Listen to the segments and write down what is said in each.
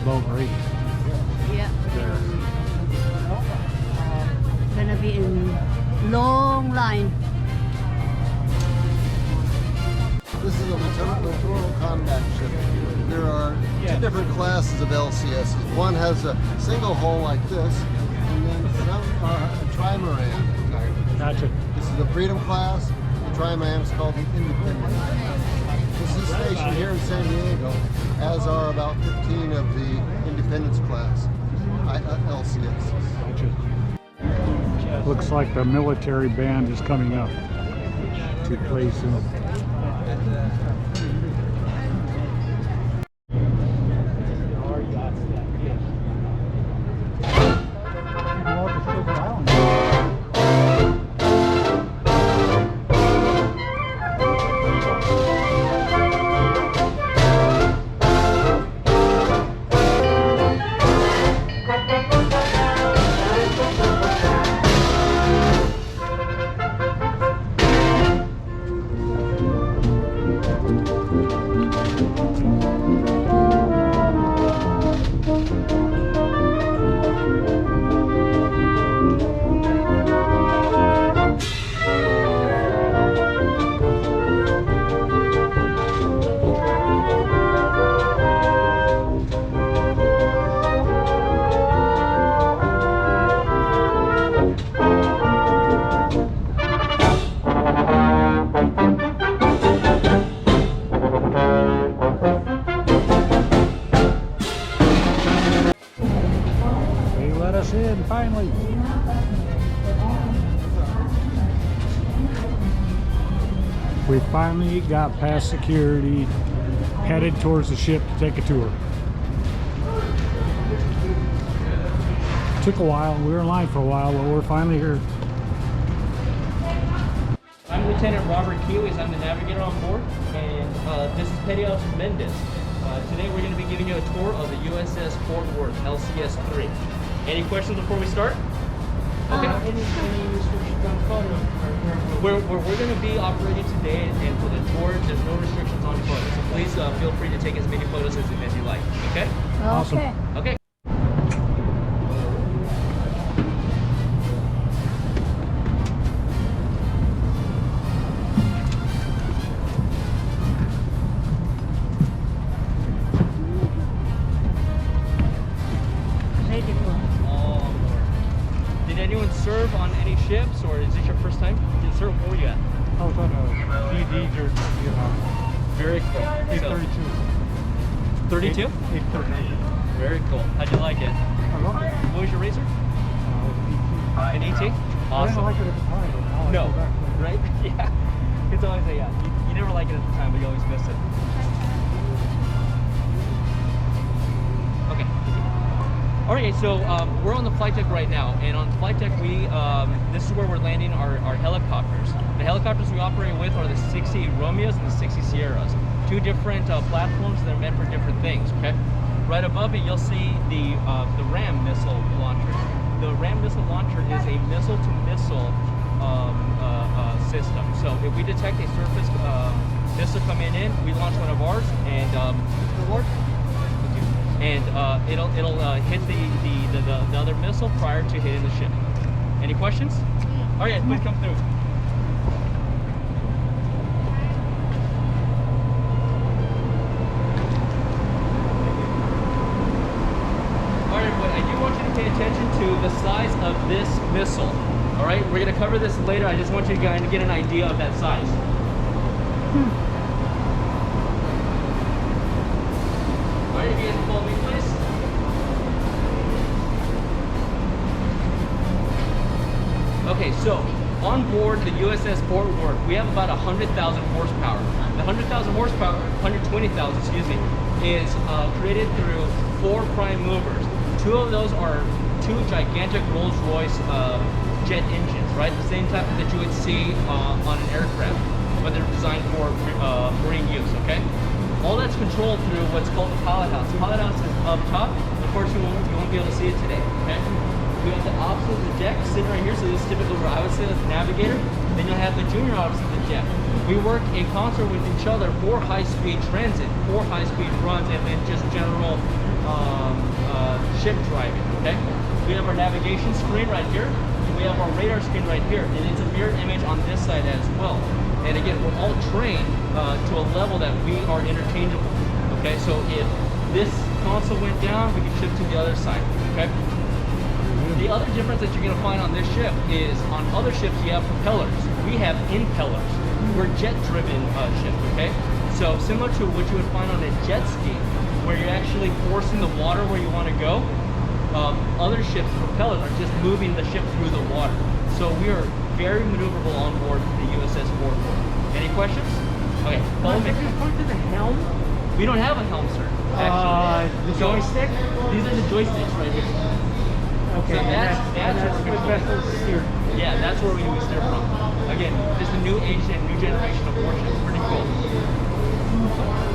boat right Yeah. there. Gonna be in long line. This is a littoral combat ship. There are two different classes of LCSs. One has a single hull like this, and then some are a trimaran. Gotcha. This is the Freedom class. The trimaran is called the Independence. This is stationed here in San Diego, as are about 15 of the Independence class LCSs. Gotcha. Looks like the military band is coming up to play soon. Finally. We finally got past security, headed towards the ship to take a tour. Took a while, we were in line for a while, but we're finally here. I'm Lieutenant Robert Kiwis, I'm the navigator on board, and this is Petty Officer Mendez. Today we're going to be giving you a tour of the USS Fort Worth LCS3. Any questions before we start? Okay. Any restrictions on photos? We're going to be operating today, and for the tour, there's no restrictions on photos. So please feel free to take as many photos as you like. Okay? Awesome. Okay. Did anyone serve on any ships, or is this your first time? Did you serve? Where were you at? I was on a DD or Very cool. 832. 32? 832. Very cool. How'd you like it? I love it. What was your razor? An ET? I didn't Awesome. like it at the time, but now I No, go back to it. right? Yeah. It's always a, you never like it at the time, but you always miss it. Okay. Alright, so we're on the flight deck right now, and on the flight deck this is where we're landing our helicopters. The helicopters we operate with are the 60 Romeos and the 60 Sierras. Two different platforms that are meant for different things, okay? Right above it, you'll see the RAM missile launcher. The RAM missile launcher is a missile-to-missile system. So if we detect a surface missile coming in, we launch one of ours, and it'll hit the other missile prior to hitting the ship. Any questions? All right, please come through. All right, but I do want you to pay attention to the size of this missile. All right, we're gonna cover this later. I just want you to kind of get an idea of that size. All right, if you guys follow me, please. Okay, so on board the USS Fort Worth, we have about 100,000 horsepower. The 100,000 horsepower, 120,000, excuse me, is created through 4 prime movers. 2 of those are 2 gigantic Rolls-Royce jet engines, right? The same type that you would see on an aircraft, but they're designed for marine use, okay? All that's controlled through what's called the pilot house. The pilot house is up top. Of course, you won't be able to see it today, okay? We have the opposite of the deck sitting right here, so this is typically where I would sit as the navigator. Then you'll have the junior officer of the deck. We work in concert with each other for high-speed transit, for high-speed runs, and then just general ship driving, okay? We have our navigation screen right here, and we have our radar screen right here, and it's a mirror image on this side as well. And again, we're all trained to a level that we are interchangeable, okay? So if this console went down, we can shift to the other side, okay? The other difference that you're gonna find on this ship is on other ships you have propellers. We have impellers. We're jet-driven ship, okay? So similar to what you would find on a jet ski, where you're actually forcing the water where you want to go, other ships' propellers are just moving the ship through the water. So we are very maneuverable on board the USS Fort Worth. Any questions? Okay, follow me. Point to the helm. We don't have a helm, sir. Actually, The joystick? These are the joysticks right here. Okay, So that's and where the we're vessel's steer. Yeah, that's where we steer from. Again, just a new age and new generation of warships. Pretty cool.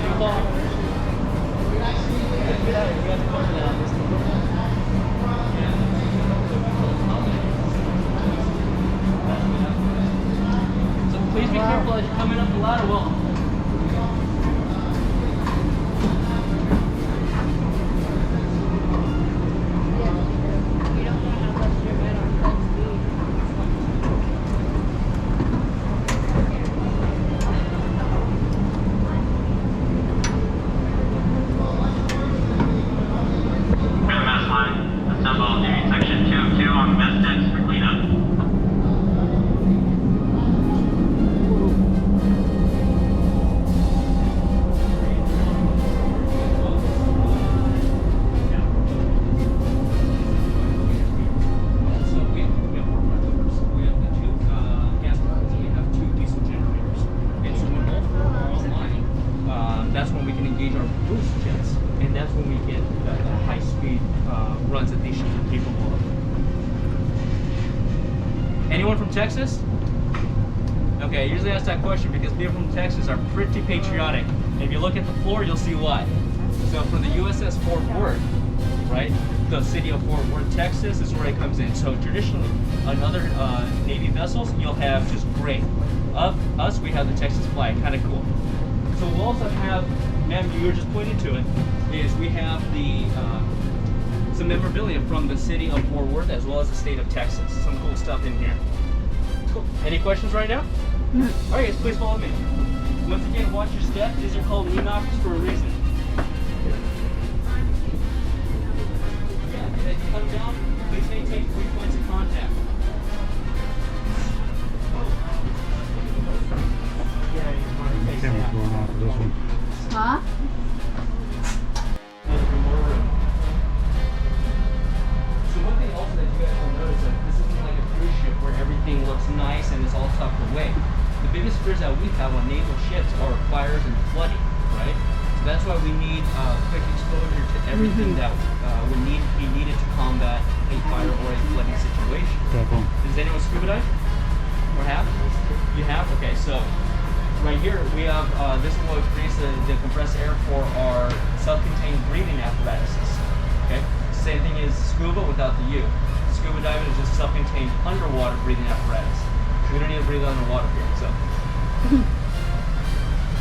New ball. Get out of here. You guys come down this thing. So please be careful as you're coming up the ladder well. We don't want to bust your head on top speed. Mess line, assemble duty section 2-2 on the mess decks for cleanup. So we have four leftovers. We have the two gas turbines and we have two diesel generators. And so when all four are online, that's when we can engage our boost jets. And that's when we get the high-speed runs that these ships are capable of. Anyone from Texas? Okay, I usually ask that question because people from Texas are pretty patriotic. And if you look at the floor, you'll see why. So for the USS Fort Worth, right? The city of Fort Worth, Texas is where it comes in. So traditionally, on other Navy vessels, you'll have just gray. Of us, we have the Texas flag, kind of cool. So we'll also have, ma'am, you were just pointing to it, is we have the some memorabilia from the city of Fort Worth as well as the state of Texas. Some cool stuff in here. Cool. Any questions right now? All right, guys, please follow me. Once again, watch your step. These are called knee knocks for a reason. As you come down, please maintain 3 points of contact. Camera's going off for this one. Huh? More room. So one thing also that you guys will notice that this isn't like a cruise ship where everything looks nice and it's all tucked away. The biggest fears that we have on naval ships are fires and flooding, right? So that's why we need quick exposure to everything that would be needed to combat a fire or a flooding situation. Definitely. Does anyone scuba dive? Or have? You have? Okay, so right here we have, this is what creates the compressed air for our self-contained breathing apparatuses. Okay? Same thing as scuba without the U. Scuba diving is just self-contained underwater breathing apparatus. We don't need to breathe underwater here, so.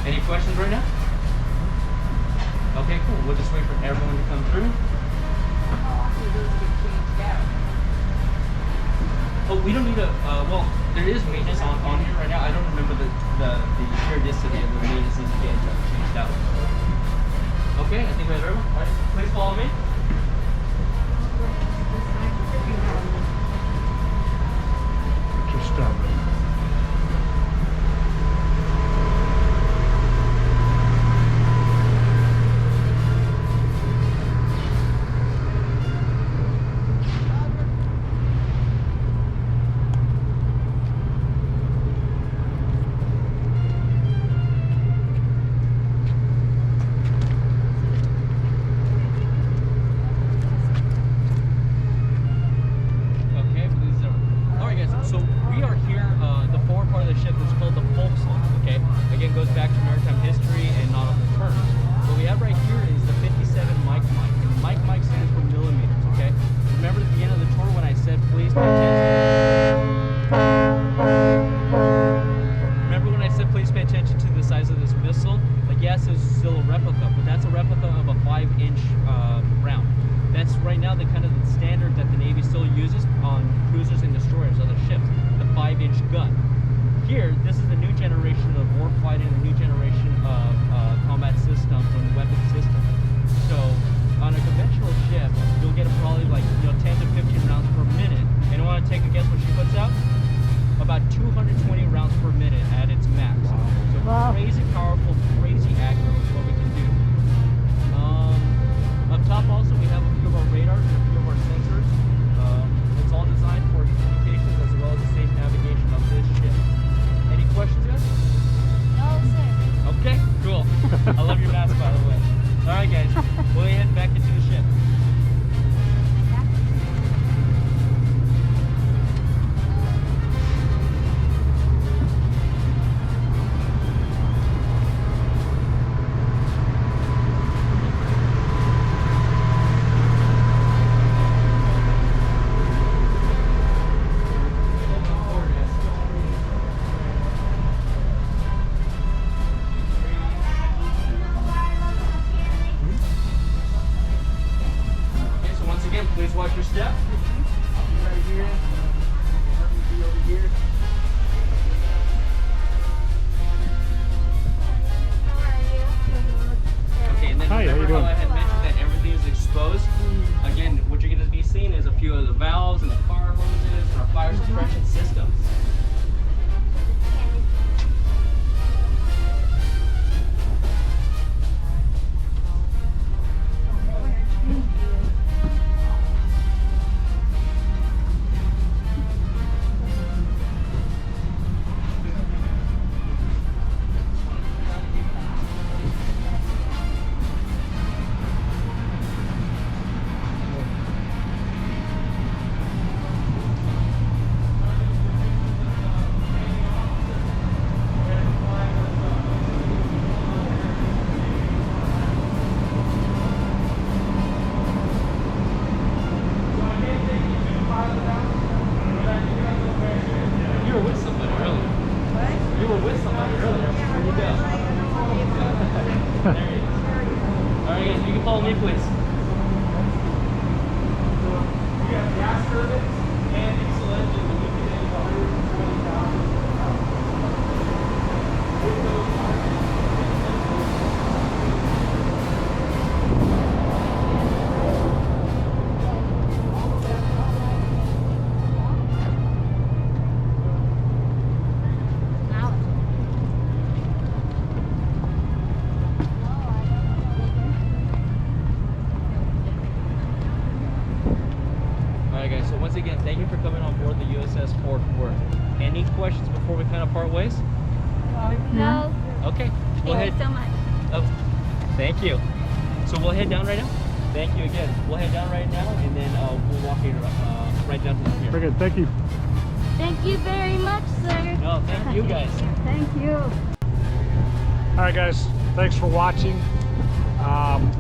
Any questions right now? Okay, cool. We'll just wait for everyone to come through. Oh, we don't need a, well, there is maintenance on here right now. I don't remember the periodicity of the maintenance needs to get changed out. Okay, I think we have everyone. All right, please follow me. Put your step. cruisers and destroyers, other ships, the 5-inch gun. Here, this is the new generation of warfighting, the new generation of combat systems and weapon systems. So, on a conventional ship, you'll get probably like 10 to 15 rounds per minute. And you want to take a guess what she puts out? About 220 rounds per minute at its max. So crazy powerful, crazy accurate is what we can do. Up top also we have a few of our radars and a few of our sensors. It's all designed for communications as well as the safe navigation of this ship. Any questions, guys? No, sir. Okay, cool. I love your mask, by the way. All right, guys, we'll head back into the ship. Please watch your step. I'll be right here. Harvey will be over here. How are you? Okay, and then Hi, how you remember doing? how I had mentioned that everything is exposed? Again, what you're going to be seeing is a few of the valves and the fire hoses and our fire suppression systems. You were with somebody earlier. What? You were with somebody earlier. Where'd you go? There he is. Alright guys, you can follow me please. We have gas turbines and diesel engines that we can make 120,000. Alright guys, so once again, thank you for coming on board the USS Fort Worth. Any questions before we kind of part ways? No. Okay, we'll Thank head. you so much. Oh, thank you. So we'll head down right now? Thank you again. We'll head down right now and then we'll walk here right down to the pier. Very good. Thank you. Thank you very much, sir. No, thank you guys. Thank you. All right, guys. Thanks for watching.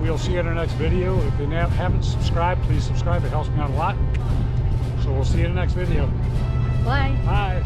We'll see you in our next video. If you haven't subscribed, please subscribe. It helps me out a lot. So we'll see you in the next video. Bye. Bye.